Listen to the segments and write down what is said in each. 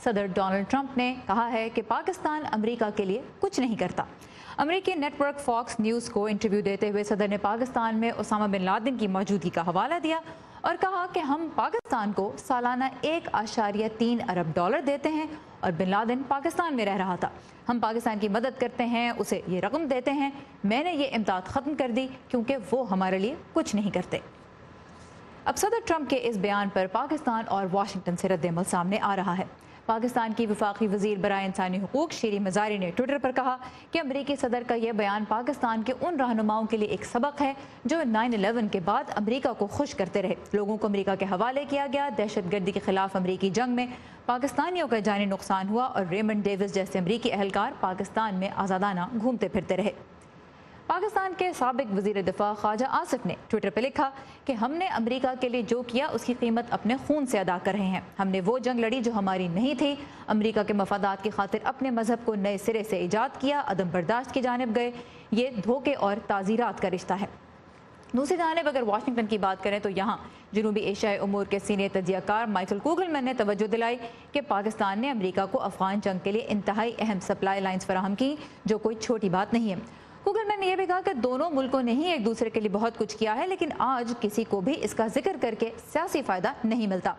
صدر Donald Trump نے کہا ہے کہ پاکستان امریکہ کے لیے کچھ نہیں کرتا۔ امریکی نیٹ ورک فاکس نیوز کو انٹرویو دیتے ہوئے صدر نے پاکستان میں اسامہ بن لادن کی موجودگی کا حوالہ دیا اور کہا کہ ہم پاکستان کو سالانہ $1.3 ارب دیتے ہیں اور بن لادن پاکستان میں رہ رہا تھا۔ ہم پاکستان کی مدد کرتے ہیں، اسے یہ رقم دیتے ہیں۔ میں نے یہ امداد ختم کر دی کیونکہ وہ ہمارے لیے کچھ نہیں کرتے۔ اب صدر ٹرمپ کے اس بیان پر پاکستان اور واشنگٹن سے رد عمل سامنے آ رہا ہے۔ پاکستان کی وفاقی وزیر برائے انسانی حقوق شیریں مزاری نے ٹوئٹر پر کہا کہ امریکی صدر کا یہ بیان پاکستان کے ان رہنماؤں کے لیے ایک سبق ہے جو 9/11 کے بعد امریکہ کو خوش کرتے رہے۔ لوگوں کو امریکہ کے حوالے کیا گیا۔ دہشت گردی کے خلاف امریکی جنگ میں پاکستانیوں کا جانی نقصان ہوا اور ریمنڈ ڈیوس جیسے امریکی اہلکار پاکستان میں آزادانہ گھومتے پھرتے رہے۔ پاکستان کے سابق وزیر دفاع خواجہ آصف نے ٹوئٹر پہ لکھا کہ ہم نے امریکہ کے لیے جو کیا اس کی قیمت اپنے خون سے ادا کر رہے ہیں۔ ہم نے وہ جنگ لڑی جو ہماری نہیں تھی، امریکہ کے مفادات کی خاطر اپنے مذہب کو نئے سرے سے ایجاد کیا، عدم برداشت کی جانب گئے۔ یہ دھوکے اور تعزیرات کا رشتہ ہے۔ دوسری جانب اگر واشنگٹن کی بات کریں تو یہاں جنوبی ایشیائی امور کے سینئر تجزیہ کار مائیکل کوگلمین نے توجہ دلائی کہ پاکستان نے امریکہ کو افغان جنگ کے لیے انتہائی اہم سپلائی لائنز فراہم کی، جو کوئی چھوٹی بات نہیں ہے۔ کوگلمین نے یہ بھی کہا کہ دونوں ملکوں نے ہی ایک دوسرے کے لیے بہت کچھ کیا ہے، لیکن آج کسی کو بھی اس کا ذکر کر کے سیاسی فائدہ نہیں ملتا۔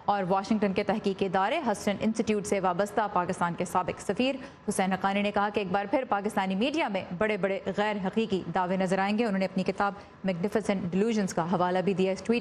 اور واشنگٹن کے تحقیقی ادارے ہسٹن انسٹیٹیوٹ سے وابستہ پاکستان کے سابق سفیر حسین حقانی نے کہا کہ ایک بار پھر پاکستانی میڈیا میں بڑے بڑے غیر حقیقی دعوے نظر آئیں گے۔ انہوں نے اپنی کتاب میگنیفیسنٹ ڈیلوژنز کا حوالہ بھی دیا اس ٹویٹ میں۔